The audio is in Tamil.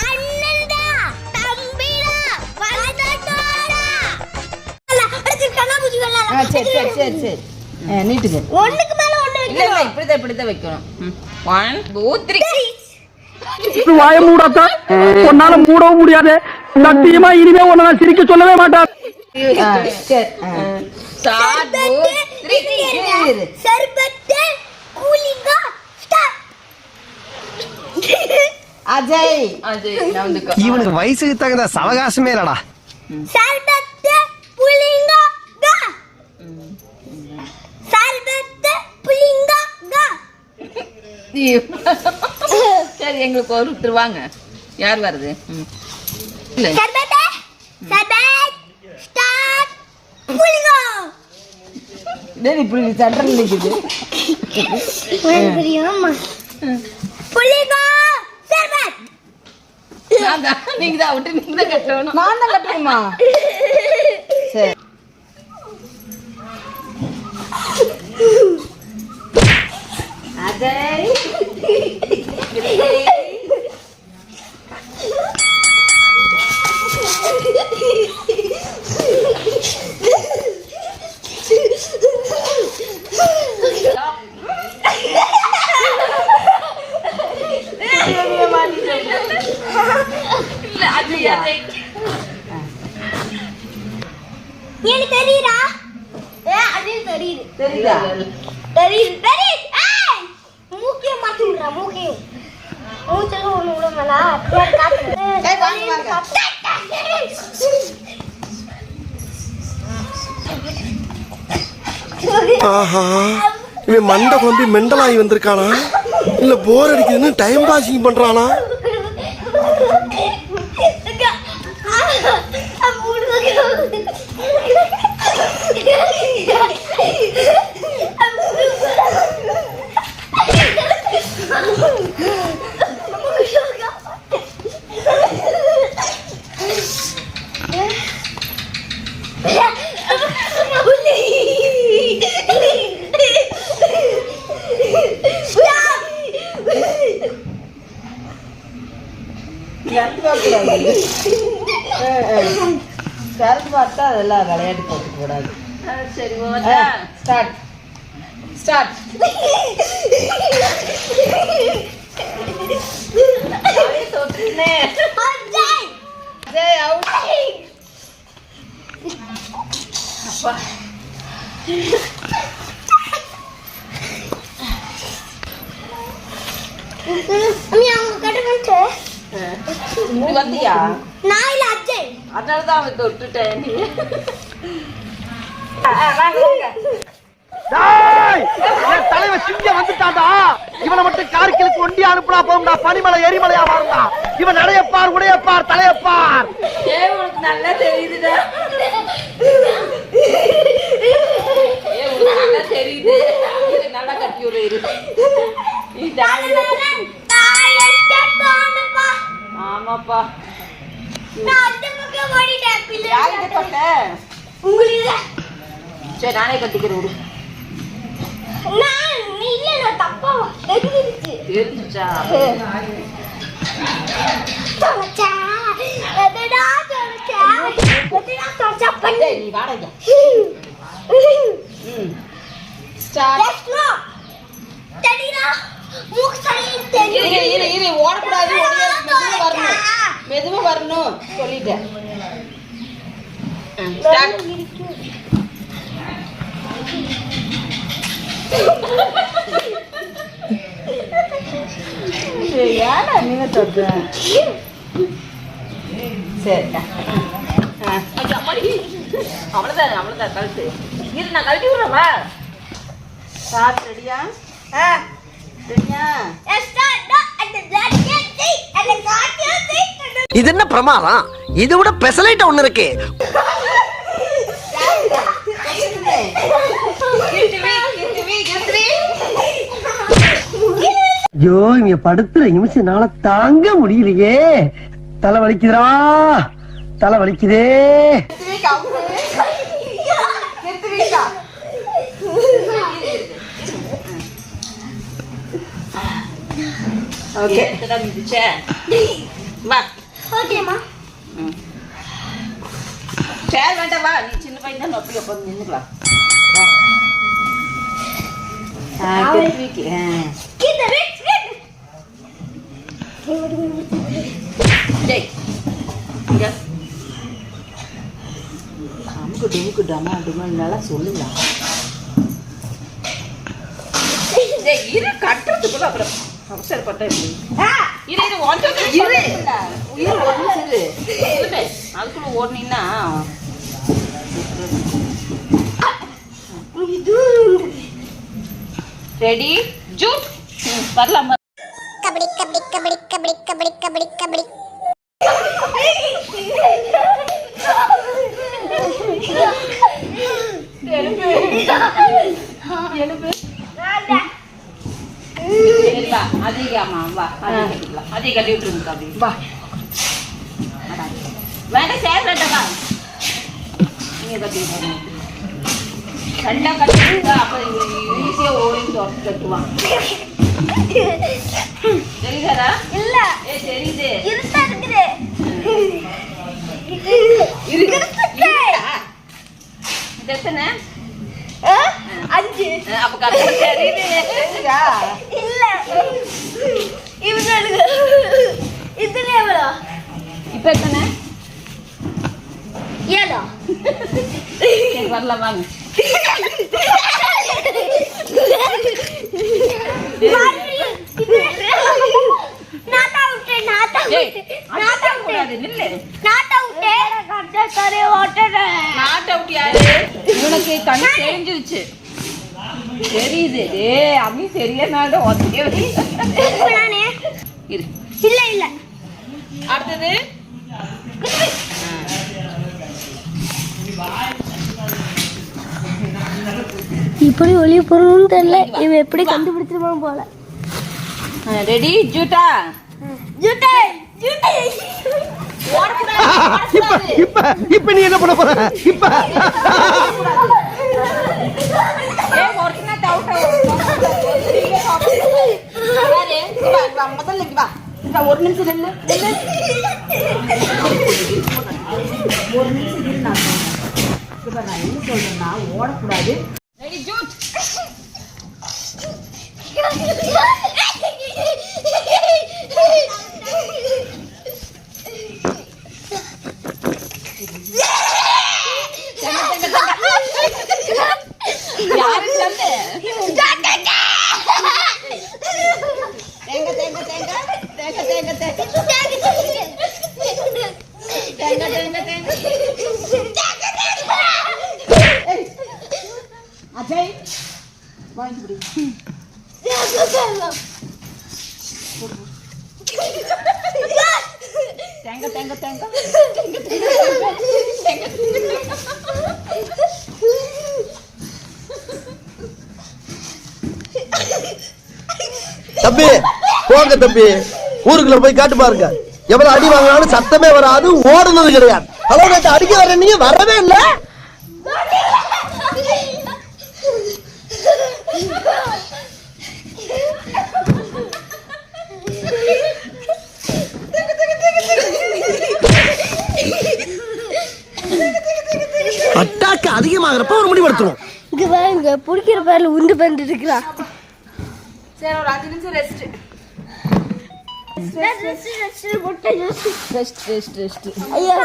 அண்ணன்டா தம்பிடா வந்தடா அடுத்து கண்ணாபூச்சி வரலாம். சரி நீட்டுங்க. ஒண்ணுக்கு மேல ஒண்ணு இல்ல இப்படிதான் வைக்கணும். 1 2 3 வாய மூடாதா, உன்னால மூடவும் முடியாது. சத்தியமா இனிமே உன்னை நான் சிரிக்க சொல்லவே மாட்டேன். ஸ்டார்ட் 3 சர்பத் கூலிங்கா ஸ்டார்ட். அஜய் நான் வந்து இவனுக்கு வயசுக்கு தகுந்த சவகாசமே இல்லடா. சர்பத் கூலிங்கா கா சர்பத் கூலிங்கா கா. சரி எங்களுக்கு ஒருத்தர் வாங்க. யார் வருது? இல்ல சர்பத் ஸ்டார்ட் கூலிங்கா. டேய் இப்படி சென்டர்ல நிக்குது. தெரியுமா கூலிங்கா சர்பத். நீங்க தான் விட்டு நீங்க தான் கட்டணும். நான் தான் கட்டணுமா? சரி அஜய் எனக்கு தெரியுதா? அது தெரியுது. தெரியுதா? தெரியுது. ஏய் மூக்கிய மாத்திடுறா மூக்கிய. மூச்சல ஒண்ணு விடமல அப்படியே காட்டு. ஏய் வாங்க. ஆஹா, இவன் மண்டை குழம்பி மெண்டலாகி வந்திருக்கானா இல்ல போர் அடிக்குதுன்னு டைம் பாசிங் பண்றானா? பார்த்தா அதெல்லாம் விளையாட்டு போட்டு கூடாது. சரி ஸ்டார்ட் ஸ்டார்ட். வந்தியா? நான் இல்ல அஜய். அதனாலதான் அவன் தொட்டுட்டேன். நீ தலைவன் சிங்கம் வந்துட்டாடா. இவனை மட்டும் கார்கிலுக்கு ஒண்டி அனுப்புனா போகும்டா. பனிமலை எரிமலையா மாறும்டா. இவன் நடையப்பார் உடையப்பார் தலையப்பார். உனக்கு நல்லா தெரியுதுடா. உனக்கு நல்லா தெரியுது. நல்லா கட்டி விடு. ஆமாப்பா. யாருக்கு தொட்ட? உங்களுக்கு. சரி நானே கட்டிக்கிறேன் விடு. நான் தப்பா தெரிஞ்சுச்சா? நீ வாடகை ஓடக்கூடாது. மெதுவா வரணும் சொல்லிட்டேன். ஏடா நீங்க தொட்ட? சரி அவ்வளவுதான் கழுத்து இரு. நான் கழட்டி விடுறவா? ஸ்டார்ட். ரெடியா? ரெடியா? இது என்ன பிரமாதம்? இது விட பெசலைட் ஒண்ணு இருக்கு. ஐயோ இங்க படுத்துற நிமிஷம்னால தாங்க முடியலையே. தலை வலிக்குதுடா, தலை வலிக்குதே. ஓகே வா. ஓகேம்மா. சேர் வேண்டாம் வா, நீ சின்ன பையன் தான் நொப்பி எப்போது நின்றுக்கலாம். கீழே வெயிட். டேய் இங்க அமுக்கு டுமுக்கு டமா டுமான்னால சொல்லலாம். டேய் இரு கட்டுறதுக்குள்ள அப்புறம் அவசரப்பட்ட இரு உயிர் ஒன்று சரி அதுக்குள்ள ஓடனீங்கன்னா ரெடி ஜூட் வரலாமா? கபடி கபடி கபடி கபடி கபடி கபடி கபடி. அதே கட்டி விட்டுருங்க அப்படி வா. வேண்டாம் சேர் வேண்டாம் நீங்க கட்டி விட்டுருங்க. ரெண்டா கட்டி விட்டா அப்ப ஈஸியா ஓடி கட்டுவான். தெரியுதாடா? இல்ல ஏ தெரியுது. இருட்டா இருக்குது. இது எத்தனை? 5. அப்ப கரெக்டா தெரியுது. இல்ல இவங்க இதுல எவ்வளோ? இப்ப எத்தனை? 7. சரி வரலாம் வாங்க. உனக்கு கண்ணு தெரிஞ்சிருச்சு தெரியுது. அம்மி தெரியனால இரு. இல்ல இல்ல அடுத்தது இப்படி ஒளிய போறணும்னு தெரியல. இவன் எப்படி கண்டுபிடிச்சிருவான் போல. ரெடி ஜூட்டா ஜூட்டே ஜூட்டே. இப்ப நீ என்ன பண்ண போற? இப்ப ஒரு நிமிஷம் என்ன சொல்றேன்னா ஓடக்கூடாது. Ready Jude. அஜய் வாங்கிட்டு தேங்க தேங்க தேங்க தம்பி போங்க தம்பி, ஊருக்குள்ள போய் காட்டு பாருங்க. எவ்வளவு அடி வாங்கினாலும் சத்தமே வராது, ஓடுனது கிடையாது. ஹலோ நேற்று அடிக்க வர நீங்க வரவே இல்ல. அட்டாக்கு அதிகமாகறப்ப ஒரு முடிவு எடுத்துரும். இங்க பாருங்க புடிக்கிற பேர்ல உண்டு பண்ணிட்டு இருக்கான். சரி ஒரு 5 நிமிஷம் rest. Rest rest rest rest rest rest. ஐயா